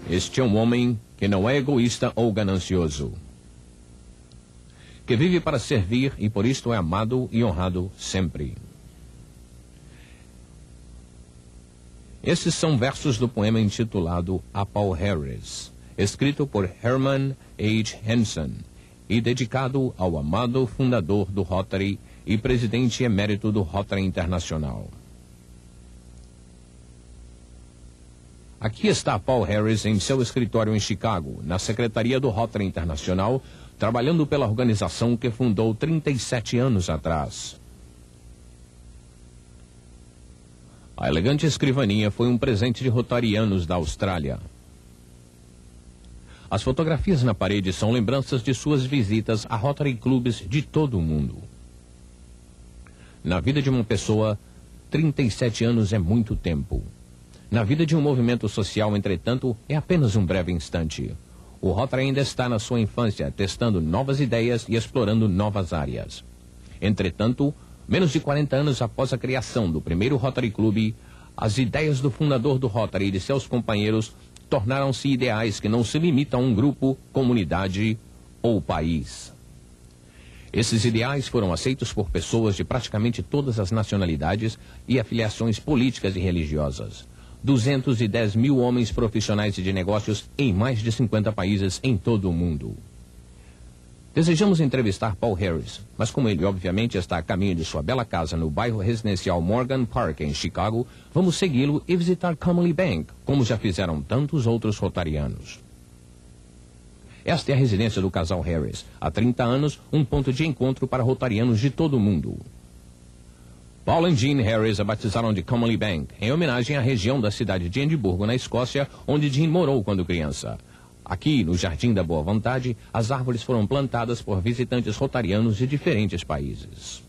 Este é um homem que não é egoísta ou ganancioso, que vive para servir e por isto é amado e honrado sempre. Esses são versos do poema intitulado A Paul Harris, escrito por Herman H. Hansen e dedicado ao amado fundador do Rotary e presidente emérito do Rotary Internacional. Aqui está Paul Harris em seu escritório em Chicago, na secretaria do Rotary Internacional, trabalhando pela organização que fundou 37 anos atrás. A elegante escrivaninha foi um presente de rotarianos da Austrália. As fotografias na parede são lembranças de suas visitas a Rotary Clubes de todo o mundo. Na vida de uma pessoa, 37 anos é muito tempo. Na vida de um movimento social, entretanto, é apenas um breve instante. O Rotary ainda está na sua infância, testando novas ideias e explorando novas áreas. Entretanto, menos de 40 anos após a criação do primeiro Rotary Club, as ideias do fundador do Rotary e de seus companheiros tornaram-se ideais que não se limitam a um grupo, comunidade ou país. Esses ideais foram aceitos por pessoas de praticamente todas as nacionalidades e afiliações políticas e religiosas. 210 mil homens profissionais e de negócios em mais de 50 países em todo o mundo. Desejamos entrevistar Paul Harris, mas como ele obviamente está a caminho de sua bela casa no bairro residencial Morgan Park, em Chicago, vamos segui-lo e visitar Commonwealth Bank, como já fizeram tantos outros rotarianos. Esta é a residência do casal Harris. Há 30 anos, um ponto de encontro para rotarianos de todo o mundo. Paul e Jean Harris a batizaram de Commonwealth Bank, em homenagem à região da cidade de Edimburgo, na Escócia, onde Jean morou quando criança. Aqui, no Jardim da Boa Vontade, as árvores foram plantadas por visitantes rotarianos de diferentes países.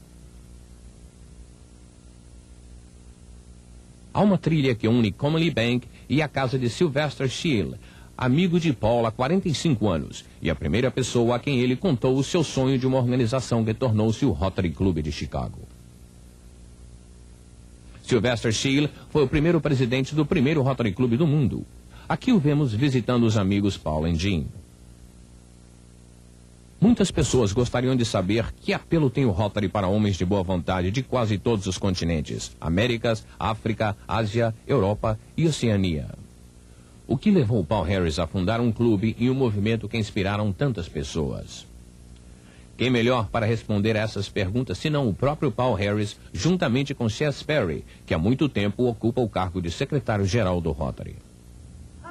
Há uma trilha que une Commonwealth Bank e a casa de Sylvester Shield, amigo de Paul há 45 anos, e a primeira pessoa a quem ele contou o seu sonho de uma organização que tornou-se o Rotary Club de Chicago. Sylvester Shield foi o primeiro presidente do primeiro Rotary Club do mundo. Aqui o vemos visitando os amigos Paul e Jean. Muitas pessoas gostariam de saber que apelo tem o Rotary para homens de boa vontade de quase todos os continentes: Américas, África, Ásia, Europa e Oceania. O que levou Paul Harris a fundar um clube e um movimento que inspiraram tantas pessoas? Quem melhor para responder a essas perguntas senão o próprio Paul Harris, juntamente com Chess Perry, que há muito tempo ocupa o cargo de secretário-geral do Rotary.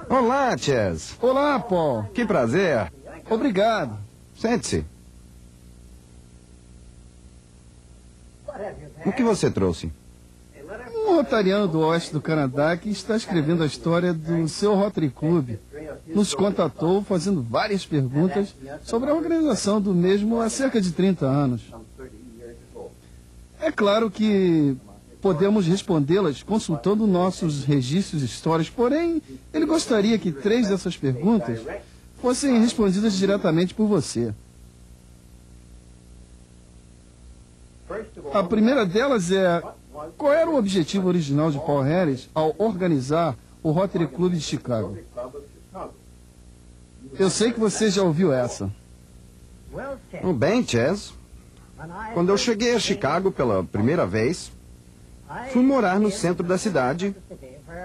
Olá, Chess. Olá, Paul. Que prazer. Obrigado. Sente-se. O que você trouxe? Um rotariano do oeste do Canadá que está escrevendo a história do seu Rotary Club nos contatou fazendo várias perguntas sobre a organização do mesmo há cerca de 30 anos. É claro que podemos respondê-las consultando nossos registros históricos, porém, ele gostaria que 3 dessas perguntas fossem respondidas diretamente por você. A primeira delas é: qual era o objetivo original de Paul Harris ao organizar o Rotary Club de Chicago? Eu sei que você já ouviu essa. Bem, Chess, quando eu cheguei a Chicago pela primeira vez, fui morar no centro da cidade,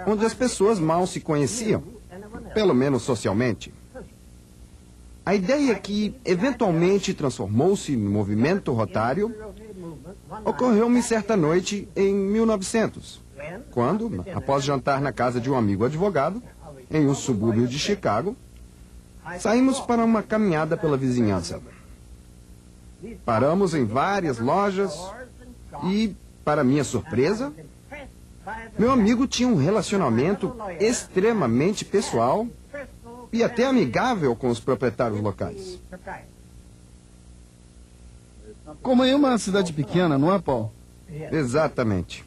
onde as pessoas mal se conheciam, pelo menos socialmente. A ideia que eventualmente transformou-se no movimento rotário ocorreu-me certa noite em 1900, quando, após jantar na casa de um amigo advogado, em um subúrbio de Chicago, saímos para uma caminhada pela vizinhança. Paramos em várias lojas e, para minha surpresa, meu amigo tinha um relacionamento extremamente pessoal e até amigável com os proprietários locais. Como em uma cidade pequena, não é, Paul? Exatamente.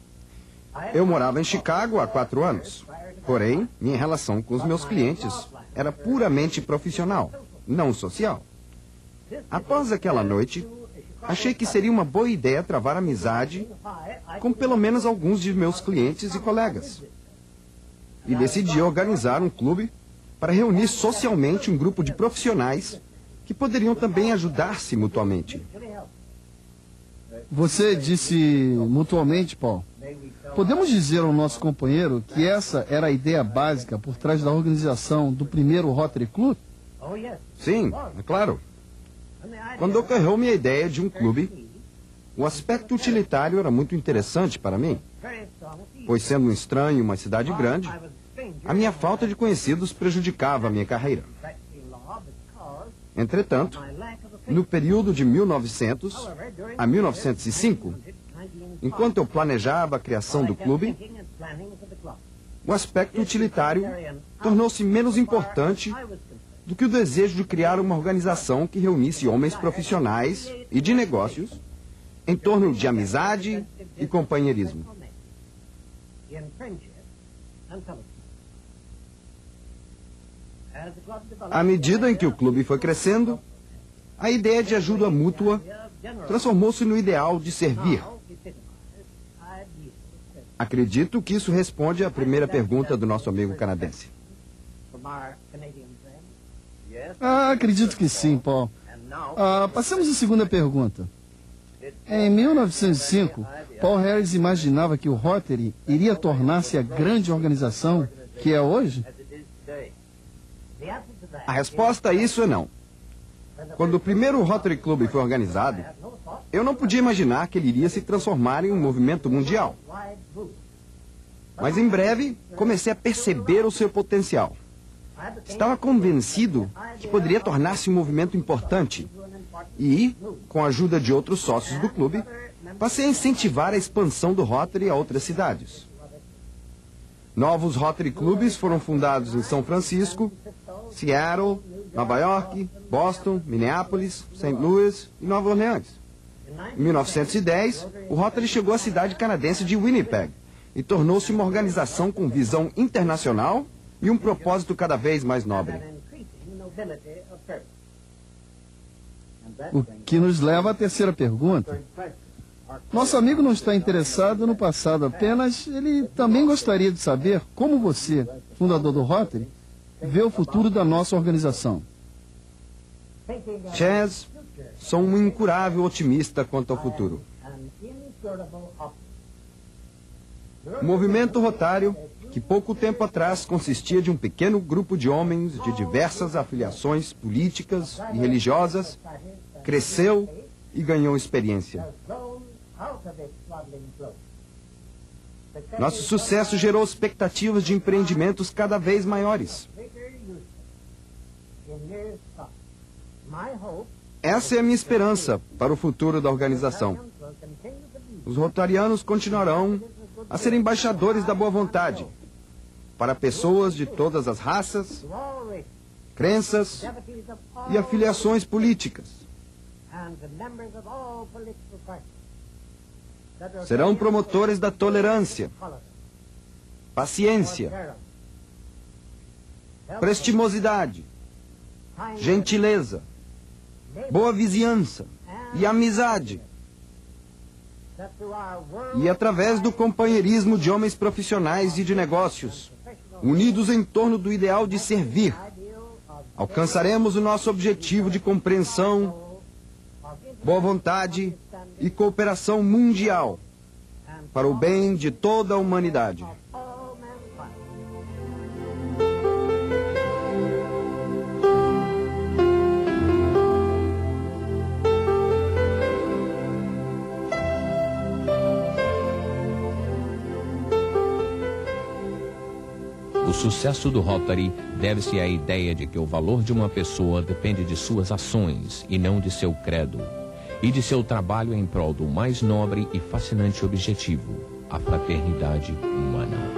Eu morava em Chicago há 4 anos. Porém, minha relação com os meus clientes era puramente profissional, não social. Após aquela noite, achei que seria uma boa ideia travar amizade com pelo menos alguns de meus clientes e colegas. E decidi organizar um clube para reunir socialmente um grupo de profissionais que poderiam também ajudar-se mutuamente. Você disse mutuamente, Paul. Podemos dizer ao nosso companheiro que essa era a ideia básica por trás da organização do primeiro Rotary Club? Sim, é claro. Quando ocorreu-me a ideia de um clube, o aspecto utilitário era muito interessante para mim, pois sendo um estranho em uma cidade grande, a minha falta de conhecidos prejudicava a minha carreira. Entretanto, no período de 1900 a 1905, enquanto eu planejava a criação do clube, o aspecto utilitário tornou-se menos importante do que o desejo de criar uma organização que reunisse homens profissionais e de negócios em torno de amizade e companheirismo. À medida em que o clube foi crescendo, a ideia de ajuda mútua transformou-se no ideal de servir. Acredito que isso responde à primeira pergunta do nosso amigo canadense. Acredito que sim, Paul. Passemos à segunda pergunta. Em 1905, Paul Harris imaginava que o Rotary iria tornar-se a grande organização que é hoje? A resposta a isso é não. Quando o primeiro Rotary Club foi organizado, eu não podia imaginar que ele iria se transformar em um movimento mundial. Mas em breve, comecei a perceber o seu potencial. Estava convencido que poderia tornar-se um movimento importante. E, com a ajuda de outros sócios do clube, passei a incentivar a expansão do Rotary a outras cidades. Novos Rotary Clubes foram fundados em São Francisco, Seattle, Nova York, Boston, Minneapolis, St. Louis e Nova Orleans. Em 1910, o Rotary chegou à cidade canadense de Winnipeg e tornou-se uma organização com visão internacional e um propósito cada vez mais nobre. O que nos leva à terceira pergunta. Nosso amigo não está interessado no passado apenas, ele também gostaria de saber como você, fundador do Rotary, vê o futuro da nossa organização. Chaz, sou um incurável otimista quanto ao futuro. O movimento rotário, que pouco tempo atrás consistia de um pequeno grupo de homens de diversas afiliações políticas e religiosas, cresceu e ganhou experiência. Nosso sucesso gerou expectativas de empreendimentos cada vez maiores. Essa é a minha esperança para o futuro da organização. Os rotarianos continuarão a ser embaixadores da boa vontade para pessoas de todas as raças, crenças e afiliações políticas. Serão promotores da tolerância, paciência, prestimosidade, gentileza, boa vizinhança e amizade. E através do companheirismo de homens profissionais e de negócios, unidos em torno do ideal de servir, alcançaremos o nosso objetivo de compreensão, boa vontade e cooperação mundial para o bem de toda a humanidade. O sucesso do Rotary deve-se à ideia de que o valor de uma pessoa depende de suas ações e não de seu credo, e de seu trabalho em prol do mais nobre e fascinante objetivo, a fraternidade humana.